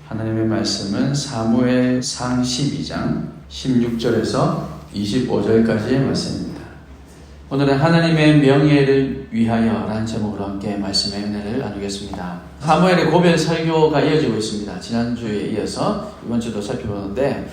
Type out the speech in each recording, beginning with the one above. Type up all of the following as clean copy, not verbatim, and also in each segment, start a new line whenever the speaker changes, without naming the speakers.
하나님의 말씀은 사무엘상 12장 16절에서 25절까지의 말씀입니다. 오늘은 하나님의 명예를 위하여 라는 제목으로 함께 말씀의 은혜를 나누겠습니다. 사무엘의 고별 설교가 이어지고 있습니다. 지난주에 이어서 이번 주도 살펴보는데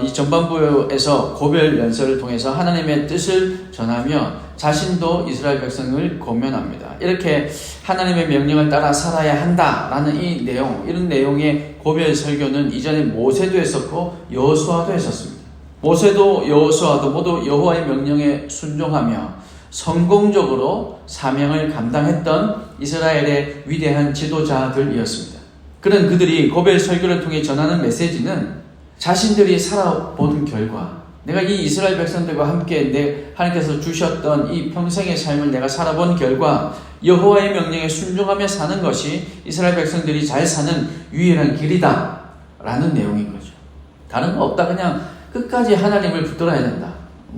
이 전반부에서 고별 연설을 통해서 하나님의 뜻을 전하며 자신도 이스라엘 백성을 권면합니다. 이렇게 하나님의 명령을 따라 살아야 한다라는 이런 내용의 고별 설교는 이전에 모세도 했었고 여호수아도 했었습니다. 모세도 여호수아도 모두 여호와의 명령에 순종하며 성공적으로 사명을 감당했던 이스라엘의 위대한 지도자들이었습니다. 그런 그들이 고별 설교를 통해 전하는 메시지는 자신들이 살아본 결과, 내가 이 이스라엘 백성들과 함께 하나님께서 주셨던 이 평생의 삶을 내가 살아본 결과 여호와의 명령에 순종하며 사는 것이 이스라엘 백성들이 잘 사는 유일한 길이다 라는 내용인 거죠. 다른 거 없다. 그냥 끝까지 하나님을 붙들어야 된다.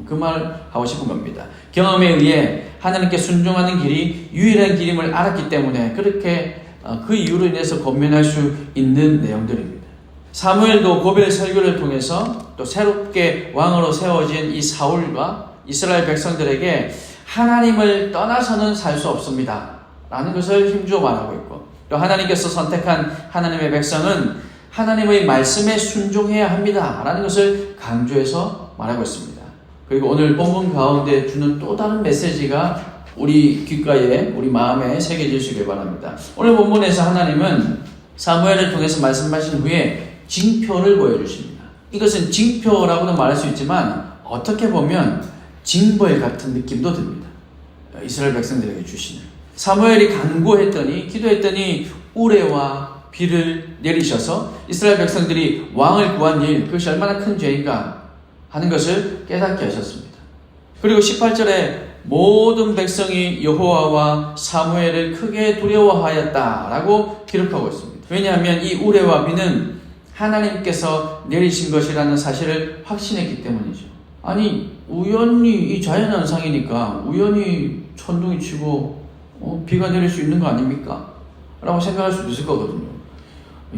그 말 하고 싶은 겁니다. 경험에 의해 하나님께 순종하는 길이 유일한 길임을 알았기 때문에 그렇게 그 이유로 인해서 권면할 수 있는 내용들입니다. 사무엘도 고별 설교를 통해서 또 새롭게 왕으로 세워진 이 사울과 이스라엘 백성들에게 하나님을 떠나서는 살 수 없습니다 라는 것을 힘주어 말하고 있고, 또 하나님께서 선택한 하나님의 백성은 하나님의 말씀에 순종해야 합니다 라는 것을 강조해서 말하고 있습니다. 그리고 오늘 본문 가운데 주는 또 다른 메시지가 우리 귓가에, 우리 마음에 새겨지시길 바랍니다. 오늘 본문에서 하나님은 사무엘을 통해서 말씀하신 후에 징표를 보여주십니다. 이것은 징표라고도 말할 수 있지만 어떻게 보면 징벌 같은 느낌도 듭니다. 이스라엘 백성들에게 주시는. 사무엘이 간구했더니, 기도했더니 우레와 비를 내리셔서 이스라엘 백성들이 왕을 구한 일, 그것이 얼마나 큰 죄인가 하는 것을 깨닫게 하셨습니다. 그리고 18절에 모든 백성이 여호와와 사무엘을 크게 두려워하였다라고 기록하고 있습니다. 왜냐하면 이 우레와 비는 하나님께서 내리신 것이라는 사실을 확신했기 때문이죠. 아니, 우연히 이 자연현상이니까 우연히 천둥이 치고 비가 내릴 수 있는 거 아닙니까? 라고 생각할 수도 있을 거거든요.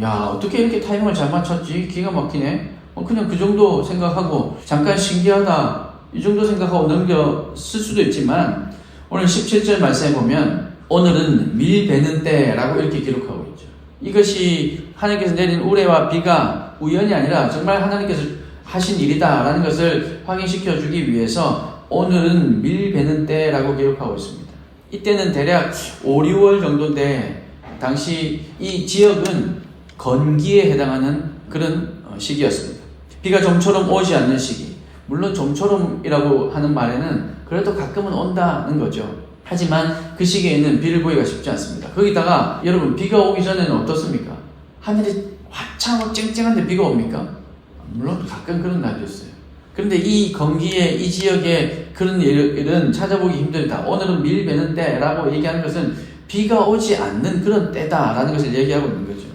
야, 어떻게 이렇게 타이밍을 잘 맞췄지? 기가 막히네. 그냥 그 정도 생각하고 잠깐 신기하다 이 정도 생각하고 넘겨 쓸 수도 있지만, 오늘 17절 말씀에 보면 오늘은 밀베는 때라고 이렇게 기록하고 있죠. 이것이 하나님께서 내린 우레와 비가 우연이 아니라 정말 하나님께서 하신 일이다라는 것을 확인시켜 주기 위해서 오늘은 밀베는 때라고 기록하고 있습니다. 이때는 대략 5, 6월 정도인데 당시 이 지역은 건기에 해당하는 그런 시기였습니다. 비가 좀처럼 오지 않는 시기. 물론 좀처럼이라고 하는 말에는 그래도 가끔은 온다는 거죠. 하지만 그 시기에는 비를 보기가 쉽지 않습니다. 거기다가 여러분, 비가 오기 전에는 어떻습니까? 하늘이 화창하고 쨍쨍한데 비가 옵니까? 물론 가끔 그런 날도 있어요. 그런데 이 건기에, 이 지역에 그런 일은 찾아보기 힘들다. 오늘은 밀베는 때라고 얘기하는 것은 비가 오지 않는 그런 때다라는 것을 얘기하고 있는 거죠.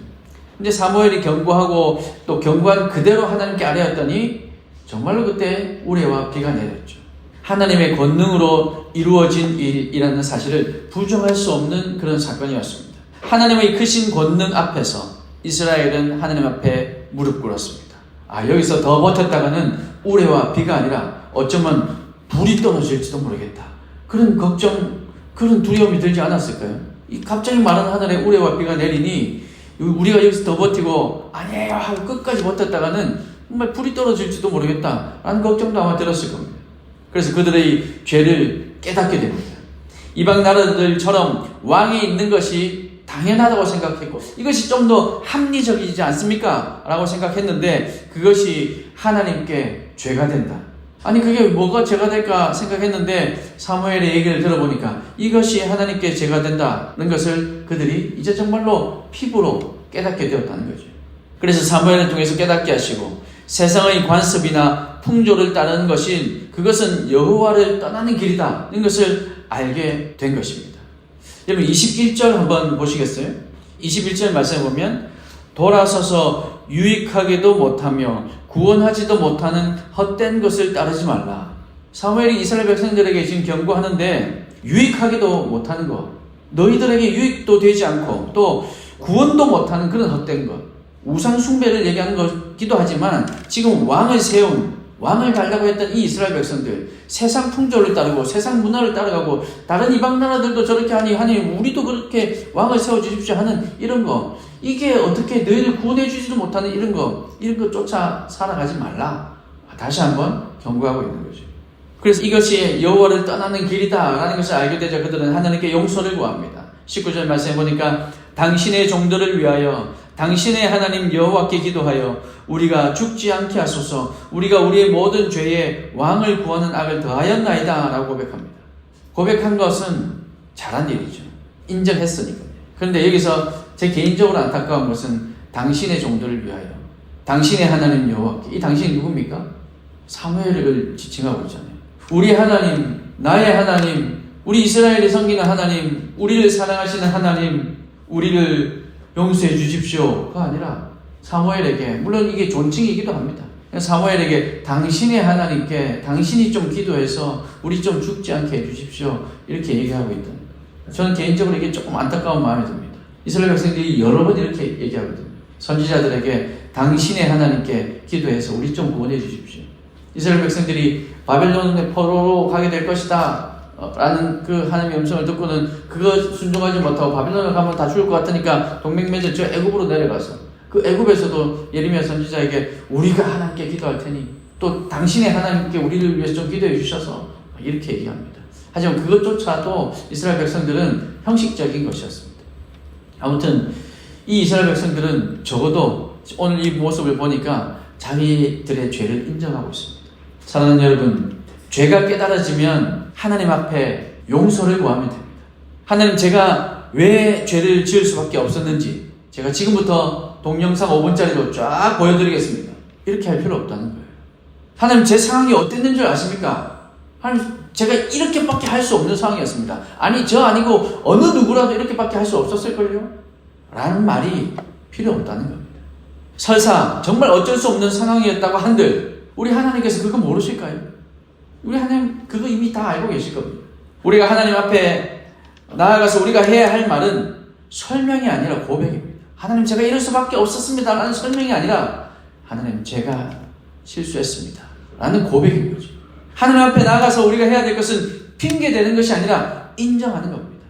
근데 사무엘이 경고하고 또 경고한 그대로 하나님께 아뢰었더니 정말로 그때 우레와 비가 내렸죠. 하나님의 권능으로 이루어진 일이라는 사실을 부정할 수 없는 그런 사건이었습니다. 하나님의 크신 권능 앞에서 이스라엘은 하나님 앞에 무릎 꿇었습니다. 여기서 더 버텼다가는 우레와 비가 아니라 어쩌면 불이 떨어질지도 모르겠다. 그런 걱정, 그런 두려움이 들지 않았을까요? 갑자기 마른 하늘에 우레와 비가 내리니 우리가 여기서 더 버티고 아니에요 하고 끝까지 버텼다가는 정말 불이 떨어질지도 모르겠다 라는 걱정도 아마 들었을 겁니다. 그래서 그들의 죄를 깨닫게 됩니다. 이방 나라들처럼 왕이 있는 것이 당연하다고 생각했고 이것이 좀 더 합리적이지 않습니까? 라고 생각했는데 그것이 하나님께 죄가 된다. 아니, 그게 뭐가 죄가 될까 생각했는데 사무엘의 얘기를 들어보니까 이것이 하나님께 죄가 된다는 것을 그들이 이제 정말로 피부로 깨닫게 되었다는 거죠. 그래서 사무엘을 통해서 깨닫게 하시고 세상의 관습이나 풍조를 따르는 것인 그것은 여호와를 떠나는 길이다는 것을 알게 된 것입니다. 여러분, 21절 한번 보시겠어요? 21절 말씀에 보면 돌아서서 유익하게도 못하며 구원하지도 못하는 헛된 것을 따르지 말라. 사무엘이 이스라엘 백성들에게 지금 경고하는데 유익하게도 못하는 것, 너희들에게 유익도 되지 않고 또 구원도 못하는 그런 헛된 것, 우상 숭배를 얘기하는 것기도 하지만 지금 왕을 가려고 했던 이 이스라엘 백성들, 세상 풍조를 따르고 세상 문화를 따라가고 다른 이방 나라들도 저렇게 하니 우리도 그렇게 왕을 세워주십시오 하는 이런 거, 이게 어떻게 너희를 구원해 주지도 못하는 이런 거 쫓아 살아가지 말라. 다시 한번 경고하고 있는 거죠. 그래서 이것이 여호와를 떠나는 길이다라는 것을 알게 되자 그들은 하나님께 용서를 구합니다. 19절 말씀해 보니까 당신의 종들을 위하여 당신의 하나님 여호와께 기도하여 우리가 죽지 않게 하소서. 우리가 우리의 모든 죄에 왕을 구하는 악을 더하였나이다 라고 고백합니다. 고백한 것은 잘한 일이죠. 인정했으니까요. 그런데 여기서 제 개인적으로 안타까운 것은 당신의 종들을 위하여 당신의 하나님 여호와께, 이 당신이 누굽니까? 사무엘을 지칭하고 있잖아요. 우리 하나님, 나의 하나님, 우리 이스라엘이 섬기는 하나님, 우리를 사랑하시는 하나님, 우리를 용서해 주십시오가 아니라 사무엘에게, 물론 이게 존칭이기도 합니다. 사무엘에게 당신의 하나님께 당신이 좀 기도해서 우리 좀 죽지 않게 해주십시오 이렇게 얘기하고 있다. 저는 개인적으로 이게 조금 안타까운 마음이 듭니다. 이스라엘 백성들이 여러 번 이렇게 얘기하거든요. 선지자들에게 당신의 하나님께 기도해서 우리 좀 구원해 주십시오. 이스라엘 백성들이 바벨론의 포로로 가게 될 것이다 라는 그 하나님의 음성을 듣고는 그거 순종하지 못하고 바벨론을 가면 다 죽을 것 같으니까 동맹 맺어 저 애굽으로 내려가서 그 애굽에서도 예레미야 선지자에게 우리가 하나님께 기도할 테니 또 당신의 하나님께 우리를 위해서 좀 기도해 주셔서 이렇게 얘기합니다. 하지만 그것조차도 이스라엘 백성들은 형식적인 것이었습니다. 아무튼 이 이스라엘 백성들은 적어도 오늘 이 모습을 보니까 자기들의 죄를 인정하고 있습니다. 사랑하는 여러분, 죄가 깨달아지면 하나님 앞에 용서를 구하면 됩니다. 하나님, 제가 왜 죄를 지을 수밖에 없었는지 제가 지금부터 동영상 5분짜리로 쫙 보여드리겠습니다. 이렇게 할 필요 없다는 거예요. 하나님, 제 상황이 어땠는 줄 아십니까? 하나님, 제가 이렇게밖에 할 수 없는 상황이었습니다. 아니, 저 아니고 어느 누구라도 이렇게밖에 할 수 없었을걸요? 라는 말이 필요 없다는 겁니다. 설사 정말 어쩔 수 없는 상황이었다고 한들 우리 하나님께서 그거 모르실까요? 우리 하나님 그거 이미 다 알고 계실 겁니다. 우리가 하나님 앞에 나아가서 우리가 해야 할 말은 설명이 아니라 고백입니다. 하나님, 제가 이럴 수밖에 없었습니다 라는 설명이 아니라 하나님, 제가 실수했습니다 라는 고백인 거죠. 하나님 앞에 나아가서 우리가 해야 될 것은 핑계대는 것이 아니라 인정하는 겁니다.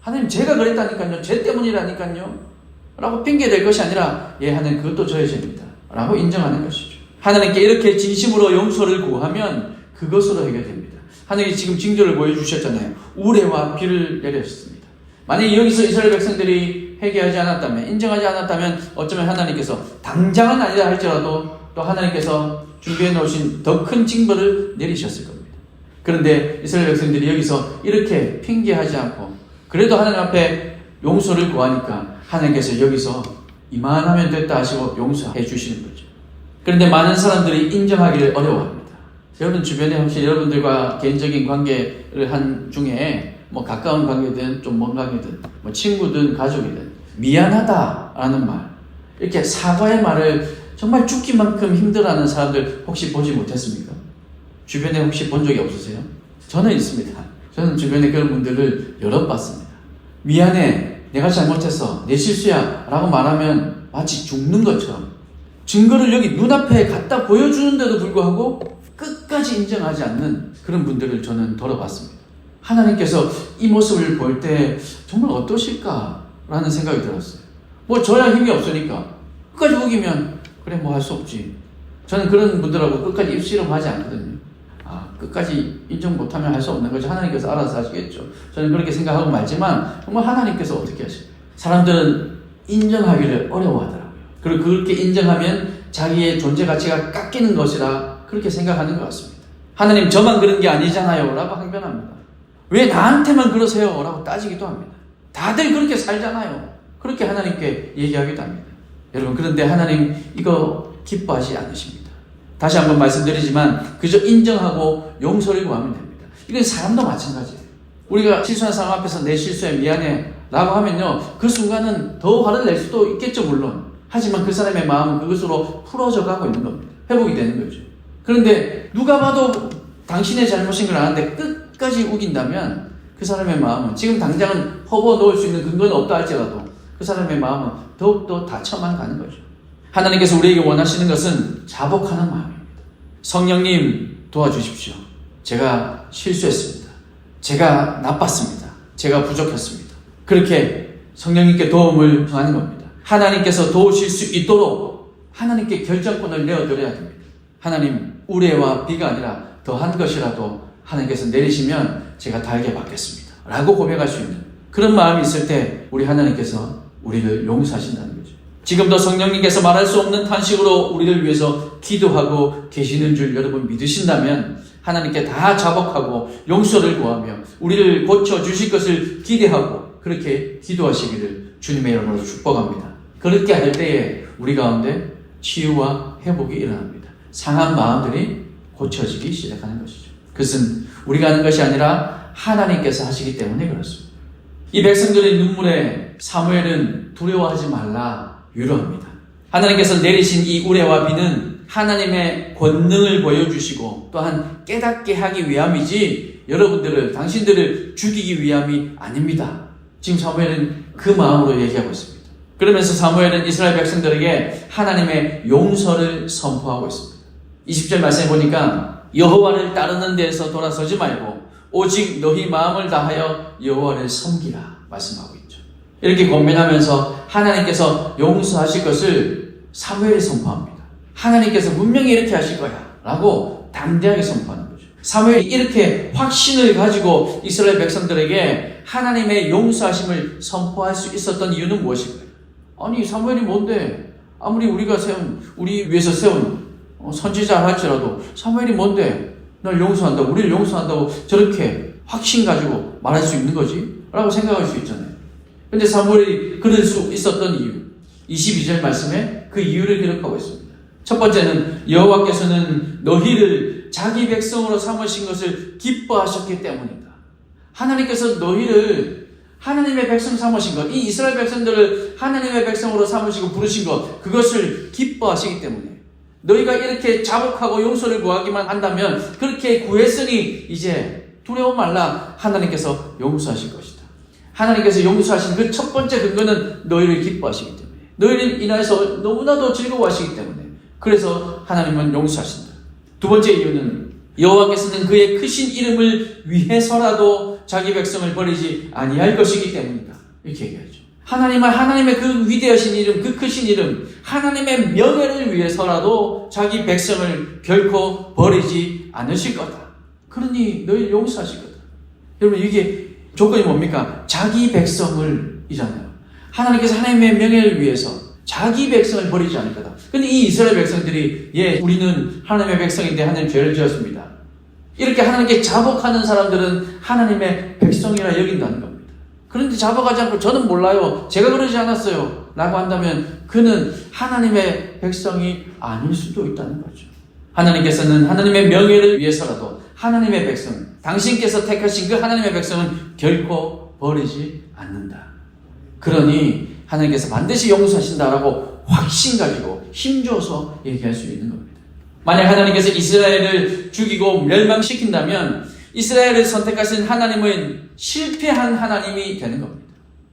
하나님, 제가 그랬다니까요, 제 때문이라니까요 라고 핑계댈 것이 아니라 하나님, 그것도 저의 죄입니다 라고 인정하는 것이죠. 하나님께 이렇게 진심으로 용서를 구하면 그것으로 해결됩니다. 하나님이 지금 징조를 보여주셨잖아요. 우레와 비를 내렸습니다. 만약에 여기서 이스라엘 백성들이 회개하지 않았다면, 인정하지 않았다면 어쩌면 하나님께서 당장은 아니라 할지라도 또 하나님께서 준비해 놓으신 더 큰 징벌을 내리셨을 겁니다. 그런데 이스라엘 백성들이 여기서 이렇게 핑계하지 않고 그래도 하나님 앞에 용서를 구하니까 하나님께서 여기서 이만하면 됐다 하시고 용서해 주시는 거죠. 그런데 많은 사람들이 인정하기를 어려워합니다. 여러분 주변에 혹시 여러분들과 개인적인 관계를 한 중에 가까운 관계든 좀 먼 관계든 친구든 가족이든 미안하다라는 말, 이렇게 사과의 말을 정말 죽기만큼 힘들어하는 사람들 혹시 보지 못했습니까? 주변에 혹시 본 적이 없으세요? 저는 있습니다. 저는 주변에 그런 분들을 여러 봤습니다. 미안해, 내가 잘못했어, 내 실수야 라고 말하면 마치 죽는 것처럼 증거를 여기 눈앞에 갖다 보여주는데도 불구하고 끝까지 인정하지 않는 그런 분들을 저는 돌아봤습니다. 하나님께서 이 모습을 볼 때 정말 어떠실까라는 생각이 들었어요. 저야 힘이 없으니까 끝까지 우기면 그래 할 수 없지. 저는 그런 분들하고 끝까지 입씨름하지 않거든요. 끝까지 인정 못하면 할 수 없는 거죠. 하나님께서 알아서 하시겠죠. 저는 그렇게 생각하고 말지만 정말 하나님께서 어떻게 하실까요? 사람들은 인정하기를 어려워하더라고요. 그리고 그렇게 인정하면 자기의 존재 가치가 깎이는 것이라 그렇게 생각하는 것 같습니다. 하나님, 저만 그런 게 아니잖아요 라고 항변합니다. 왜 나한테만 그러세요? 라고 따지기도 합니다. 다들 그렇게 살잖아요. 그렇게 하나님께 얘기하기도 합니다. 여러분, 그런데 하나님 이거 기뻐하지 않으십니다. 다시 한번 말씀드리지만 그저 인정하고 용서를 구하면 됩니다. 이건 사람도 마찬가지예요. 우리가 실수한 사람 앞에서 내 실수에 미안해 라고 하면요, 그 순간은 더 화를 낼 수도 있겠죠, 물론. 하지만 그 사람의 마음은 그것으로 풀어져 가고 있는 겁니다. 회복이 되는 거죠. 그런데 누가 봐도 당신의 잘못인 걸 아는데 끝까지 우긴다면 그 그 사람의 마음은 지금 당장은 퍼부어 놓을 수 있는 근거는 없다 할지라도 그 사람의 마음은 더욱더 닫혀만 가는 거죠. 하나님께서 우리에게 원하시는 것은 자복하는 마음입니다. 성령님 도와주십시오. 제가 실수했습니다. 제가 나빴습니다. 제가 부족했습니다. 그렇게 성령님께 도움을 청하는 겁니다. 하나님께서 도우실 수 있도록 하나님께 결정권을 내어드려야 됩니다. 하나님, 우레와 비가 아니라 더한 것이라도 하나님께서 내리시면 제가 달게 받겠습니다 라고 고백할 수 있는 그런 마음이 있을 때 우리 하나님께서 우리를 용서하신다는 거죠. 지금도 성령님께서 말할 수 없는 탄식으로 우리를 위해서 기도하고 계시는 줄 여러분 믿으신다면 하나님께 다 자복하고 용서를 구하며 우리를 고쳐주실 것을 기대하고 그렇게 기도하시기를 주님의 이름으로 축복합니다. 그렇게 할 때에 우리 가운데 치유와 회복이 일어납니다. 상한 마음들이 고쳐지기 시작하는 것이죠. 그것은 우리가 하는 것이 아니라 하나님께서 하시기 때문에 그렇습니다. 이 백성들의 눈물에 사무엘은 두려워하지 말라 위로합니다. 하나님께서 내리신 이 우레와 비는 하나님의 권능을 보여주시고 또한 깨닫게 하기 위함이지 여러분들을 당신들을 죽이기 위함이 아닙니다. 지금 사무엘은 그 마음으로 얘기하고 있습니다. 그러면서 사무엘은 이스라엘 백성들에게 하나님의 용서를 선포하고 있습니다. 20절 말씀해 보니까 여호와를 따르는 데에서 돌아서지 말고 오직 너희 마음을 다하여 여호와를 섬기라 말씀하고 있죠. 이렇게 권면하면서 하나님께서 용서하실 것을 사무엘이 선포합니다. 하나님께서 분명히 이렇게 하실 거야 라고 담대하게 선포하는 거죠. 사무엘이 이렇게 확신을 가지고 이스라엘 백성들에게 하나님의 용서하심을 선포할 수 있었던 이유는 무엇일까요? 아니 사무엘이 뭔데 아무리 우리 위해서 세운 선지자 할지라도 사무엘이 뭔데 널 용서한다고 우리를 용서한다고 저렇게 확신 가지고 말할 수 있는 거지? 라고 생각할 수 있잖아요. 근데 사무엘이 그럴 수 있었던 이유 22절 말씀에 그 이유를 기록하고 있습니다. 첫 번째는 여호와께서는 너희를 자기 백성으로 삼으신 것을 기뻐하셨기 때문이다. 하나님께서 너희를 하나님의 백성 삼으신 것, 이 이스라엘 백성들을 하나님의 백성으로 삼으시고 부르신 것, 그것을 기뻐하시기 때문에 너희가 이렇게 자복하고 용서를 구하기만 한다면 그렇게 구했으니 이제 두려워 말라. 하나님께서 용서하실 것이다. 하나님께서 용서하신 그 첫 번째 근거는 너희를 기뻐하시기 때문에 너희를 인하여서 너무나도 즐거워하시기 때문에 그래서 하나님은 용서하신다. 두 번째 이유는 여호와께서는 그의 크신 이름을 위해서라도 자기 백성을 버리지 아니할 것이기 때문이다. 이렇게 얘기하죠. 하나님의 그 위대하신 이름, 그 크신 이름, 하나님의 명예를 위해서라도 자기 백성을 결코 버리지 않으실 거다. 그러니 너희를 용서하실 거다. 여러분 이게 조건이 뭡니까? 자기 백성을 이잖아요. 하나님께서 하나님의 명예를 위해서 자기 백성을 버리지 않을 거다. 근데 이 이스라엘 백성들이 우리는 하나님의 백성인데 하나님 죄를 지었습니다. 이렇게 하나님께 자복하는 사람들은 하나님의 백성이라 여긴다는 겁니다. 그런데 자복하지 않고 저는 몰라요. 제가 그러지 않았어요. 라고 한다면 그는 하나님의 백성이 아닐 수도 있다는 거죠. 하나님께서는 하나님의 명예를 위해서라도 하나님의 백성, 당신께서 택하신 그 하나님의 백성은 결코 버리지 않는다. 그러니 하나님께서 반드시 용서하신다라고 확신 가지고 힘줘서 얘기할 수 있는 겁니다. 만약 하나님께서 이스라엘을 죽이고 멸망시킨다면 이스라엘을 선택하신 하나님은 실패한 하나님이 되는 겁니다.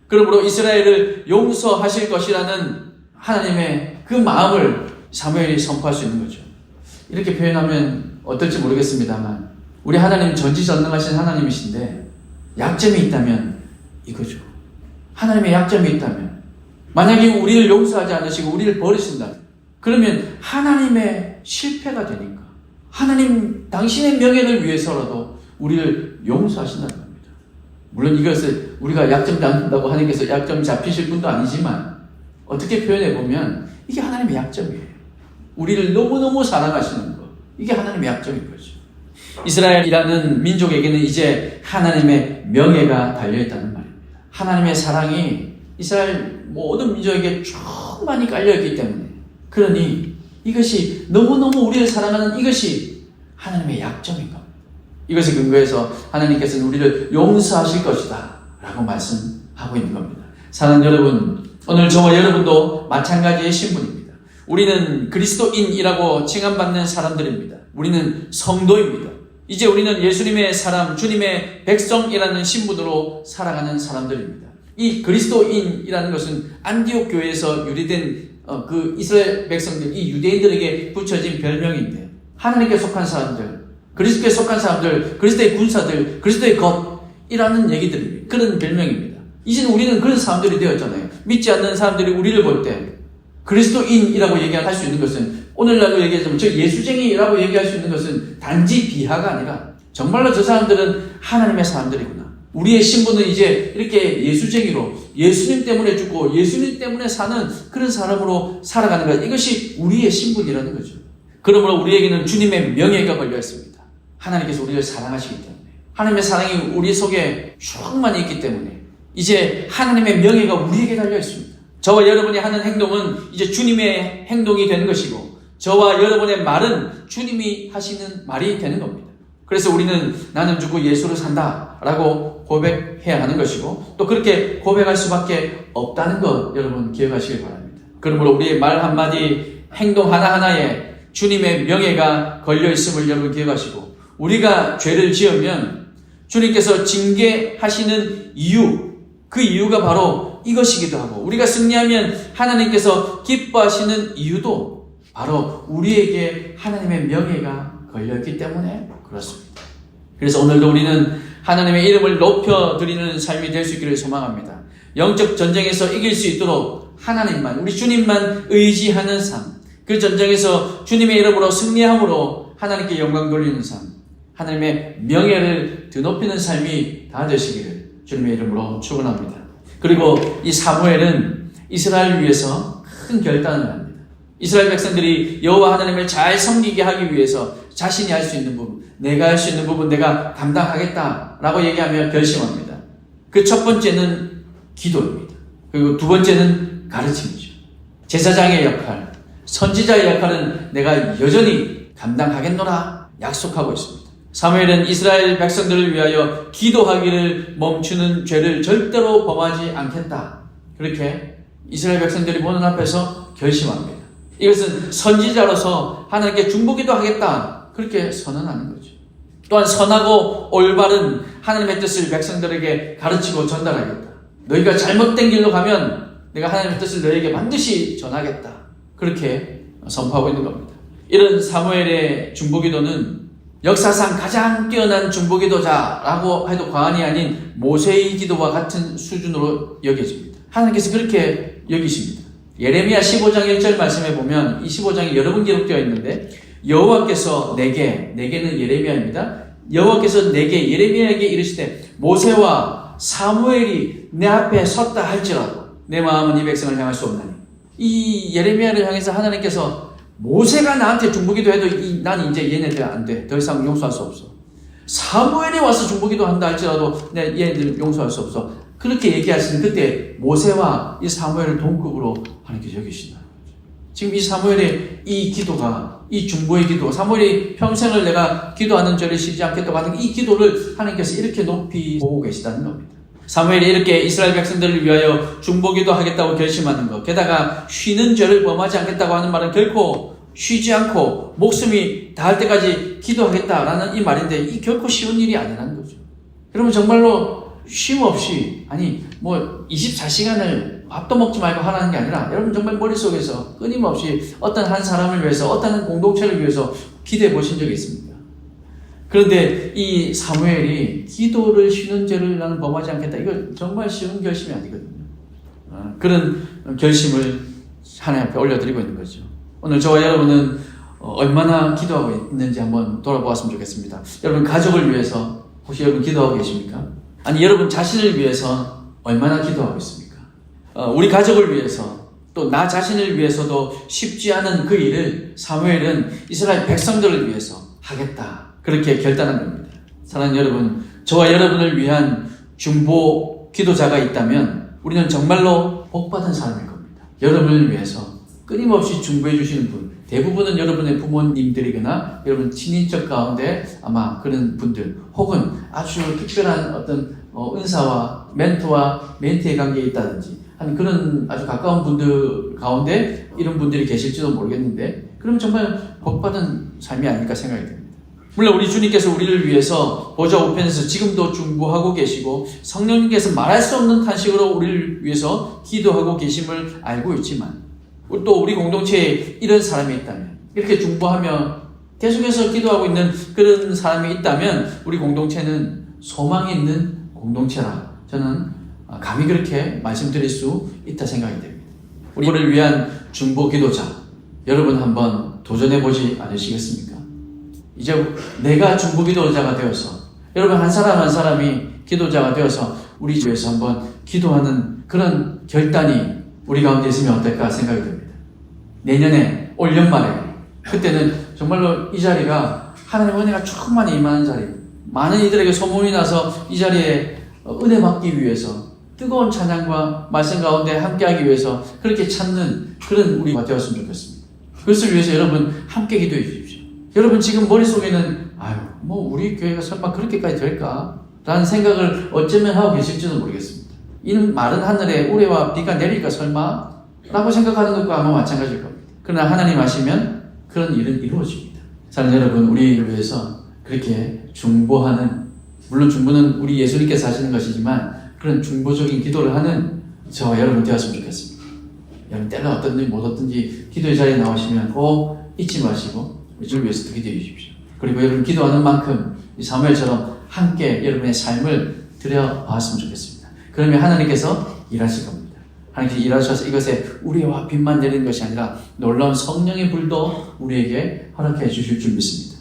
그러므로 이스라엘을 용서하실 것이라는 하나님의 그 마음을 사무엘이 선포할 수 있는 거죠. 이렇게 표현하면 어떨지 모르겠습니다만 우리 하나님은 전지전능하신 하나님이신데 약점이 있다면 이거죠. 하나님의 약점이 있다면 만약에 우리를 용서하지 않으시고 우리를 버리신다 그러면 하나님의 실패가 되니까 하나님 당신의 명예를 위해서라도 우리를 용서하신다는 겁니다. 물론 이것을 우리가 약점 잡는다고 하나님께서 약점 잡히실 분도 아니지만 어떻게 표현해보면 이게 하나님의 약점이에요. 우리를 너무너무 사랑하시는 것, 이게 하나님의 약점인 거죠. 이스라엘이라는 민족에게는 이제 하나님의 명예가 달려있다는 말입니다. 하나님의 사랑이 이스라엘 모든 민족에게 충만히 깔려있기 때문에 그러니 이것이 너무너무 우리를 사랑하는 이것이 하나님의 약점인 겁니다. 이것을 근거해서 하나님께서는 우리를 용서하실 것이다 라고 말씀하고 있는 겁니다. 사랑하는 여러분, 오늘 저와 여러분도 마찬가지의 신분입니다. 우리는 그리스도인이라고 칭함받는 사람들입니다. 우리는 성도입니다. 이제 우리는 예수님의 사람, 주님의 백성이라는 신분으로 살아가는 사람들입니다. 이 그리스도인이라는 것은 안디옥 교회에서 유래된 그 이스라엘 백성들, 이 유대인들에게 붙여진 별명인데, 하나님께 속한 사람들, 그리스도께 속한 사람들, 그리스도의 군사들, 그리스도의 것이라는 얘기들입니다. 그런 별명입니다. 이제는 우리는 그런 사람들이 되었잖아요. 믿지 않는 사람들이 우리를 볼 때 그리스도인이라고 할 수 있는 것은, 오늘날로 얘기하자면 저 예수쟁이라고 얘기할 수 있는 것은 단지 비하가 아니라 정말로 저 사람들은 하나님의 사람들이구나. 우리의 신분은 이제 이렇게 예수쟁이로 예수님 때문에 죽고 예수님 때문에 사는 그런 사람으로 살아가는 것, 이것이 우리의 신분이라는 거죠. 그러므로 우리에게는 주님의 명예가 걸려 있습니다. 하나님께서 우리를 사랑하시기 때문에, 하나님의 사랑이 우리 속에 충만히 있기 때문에 이제 하나님의 명예가 우리에게 달려 있습니다. 저와 여러분이 하는 행동은 이제 주님의 행동이 되는 것이고, 저와 여러분의 말은 주님이 하시는 말이 되는 겁니다. 그래서 우리는 나는 죽고 예수로 산다 라고 고백해야 하는 것이고, 또 그렇게 고백할 수밖에 없다는 것 여러분 기억하시길 바랍니다. 그러므로 우리의 말 한마디, 행동 하나하나에 주님의 명예가 걸려있음을 여러분 기억하시고, 우리가 죄를 지으면 주님께서 징계하시는 이유, 그 이유가 바로 이것이기도 하고, 우리가 승리하면 하나님께서 기뻐하시는 이유도 바로 우리에게 하나님의 명예가 걸려있기 때문에 그렇습니다. 그래서 오늘도 우리는 하나님의 이름을 높여드리는 삶이 될 수 있기를 소망합니다. 영적 전쟁에서 이길 수 있도록 하나님만, 우리 주님만 의지하는 삶, 그 전쟁에서 주님의 이름으로 승리함으로 하나님께 영광 돌리는 삶, 하나님의 명예를 드높이는 삶이 다 되시기를 주님의 이름으로 축원합니다. 그리고 이 사무엘은 이스라엘을 위해서 큰 결단을 합니다. 이스라엘 백성들이 여호와 하나님을 잘 섬기게 하기 위해서 자신이 할 수 있는 부분, 내가 할 수 있는 부분 내가 감당하겠다라고 얘기하며 결심합니다. 그 첫 번째는 기도입니다. 그리고 두 번째는 가르침이죠. 제사장의 역할, 선지자의 역할은 내가 여전히 감당하겠노라 약속하고 있습니다. 사무엘은 이스라엘 백성들을 위하여 기도하기를 멈추는 죄를 절대로 범하지 않겠다, 그렇게 이스라엘 백성들이 보는 앞에서 결심합니다. 이것은 선지자로서 하나님께 중보기도 하겠다, 그렇게 선언하는 거죠. 또한 선하고 올바른 하나님의 뜻을 백성들에게 가르치고 전달하겠다. 너희가 잘못된 길로 가면 내가 하나님의 뜻을 너희에게 반드시 전하겠다, 그렇게 선포하고 있는 겁니다. 이런 사무엘의 중보기도는 역사상 가장 뛰어난 중보기도자라고 해도 과언이 아닌 모세의 기도와 같은 수준으로 여겨집니다. 하나님께서 그렇게 여기십니다. 예레미야 15장 1절 말씀에 보면, 이 15장이 여러 번 기록되어 있는데, 여호와께서 내게는 예레미야입니다. 여호와께서 내게, 예레미야에게 이르시되 모세와 사무엘이 내 앞에 섰다 할지라도 내 마음은 이 백성을 향할 수 없나니. 이 예레미야를 향해서 하나님께서 모세가 나한테 중보기도 해도 난 이제 얘네들 안 돼, 더 이상 용서할 수 없어. 사무엘이 와서 중보기도 한다 할지라도 내 얘네들 용서할 수 없어, 그렇게 얘기하시는 그때 모세와 이 사무엘을 동급으로 하나님께서 여기신다는 거죠. 지금 이 사무엘의 이 기도가, 이 중보의 기도, 사무엘이 평생을 내가 기도하는 죄를 쉬지 않겠다고 하는 이 기도를 하나님께서 이렇게 높이 보고 계시다는 겁니다. 사무엘이 이렇게 이스라엘 백성들을 위하여 중보기도 하겠다고 결심하는 것, 게다가 쉬는 죄를 범하지 않겠다고 하는 말은 결코 쉬지 않고 목숨이 다할 때까지 기도하겠다라는 이 말인데, 이 결코 쉬운 일이 아니라는 거죠. 여러분 정말로 쉼 없이, 아니 24시간을 밥도 먹지 말고 하라는 게 아니라, 여러분 정말 머릿속에서 끊임없이 어떤 한 사람을 위해서, 어떤 한 공동체를 위해서 기도해 보신 적이 있습니까? 그런데 이 사무엘이 기도를 쉬는 죄를 나는 범하지 않겠다, 이거 정말 쉬운 결심이 아니거든요. 그런 결심을 하나님 앞에 올려드리고 있는 거죠. 오늘 저와 여러분은 얼마나 기도하고 있는지 한번 돌아보았으면 좋겠습니다. 여러분 가족을 위해서 혹시 여러분 기도하고 계십니까? 아니 여러분 자신을 위해서 얼마나 기도하고 있습니까? 우리 가족을 위해서, 또 나 자신을 위해서도 쉽지 않은 그 일을 사무엘은 이스라엘 백성들을 위해서 하겠다, 그렇게 결단한 겁니다. 사랑하는 여러분, 저와 여러분을 위한 중보 기도자가 있다면 우리는 정말로 복받은 사람일 겁니다. 여러분을 위해서 끊임없이 중보해 주시는 분, 대부분은 여러분의 부모님들이거나 여러분 친인척 가운데 아마 그런 분들, 혹은 아주 특별한 어떤 은사와 멘토와 멘티의 관계에 있다든지 하는 그런 아주 가까운 분들 가운데 이런 분들이 계실지도 모르겠는데, 그러면 정말 복받은 삶이 아닐까 생각이 듭니다. 물론 우리 주님께서 우리를 위해서 보좌 우편에서 지금도 중보하고 계시고 성령님께서 말할 수 없는 탄식으로 우리를 위해서 기도하고 계심을 알고 있지만 또 우리 공동체에 이런 사람이 있다면, 이렇게 중보하며 계속해서 기도하고 있는 그런 사람이 있다면 우리 공동체는 소망이 있는 공동체라 저는 감히 그렇게 말씀드릴 수 있다 생각이 됩니다. 우리를 위한 중보 기도자, 여러분 한번 도전해보지 않으시겠습니까? 이제 내가 중보 기도자가 되어서, 여러분 한 사람 한 사람이 기도자가 되어서 우리 집에서 한번 기도하는 그런 결단이 우리 가운데 있으면 어떨까 생각이 듭니다. 내년에 올 연말에, 그때는 정말로 이 자리가 하나님의 은혜가 충만히 임하는 자리, 많은 이들에게 소문이 나서 이 자리에 은혜 받기 위해서 뜨거운 찬양과 말씀 가운데 함께하기 위해서 그렇게 찾는 그런 우리가 되었으면 좋겠습니다. 그것을 위해서 여러분 함께 기도해 주십시오. 여러분 지금 머릿속에는 우리 교회가 설마 그렇게까지 될까? 라는 생각을 어쩌면 하고 계실지도 모르겠습니다. 이 마른 하늘에 우레와 비가 내릴까 설마? 라고 생각하는 것과 아마 마찬가지일 겁니다. 그러나 하나님 아시면 그런 일은 이루어집니다. 사랑하는 여러분, 우리를 위해서 그렇게 중보하는, 물론 중보는 우리 예수님께서 하시는 것이지만 그런 중보적인 기도를 하는 저와 여러분 되었으면 좋겠습니다. 여러분 때는 어떤지 못 어떤지 기도의 자리에 나오시면 꼭 잊지 마시고 우리 주를 위해서도 기도해 주십시오. 그리고 여러분 기도하는 만큼 이 사무엘처럼 함께 여러분의 삶을 들여봤으면 좋겠습니다. 그러면 하나님께서 일하실 겁니다. 하나님께서 일하셔서 이것에 우리와 빛만 내리는 것이 아니라 놀라운 성령의 불도 우리에게 허락해 주실 줄 믿습니다.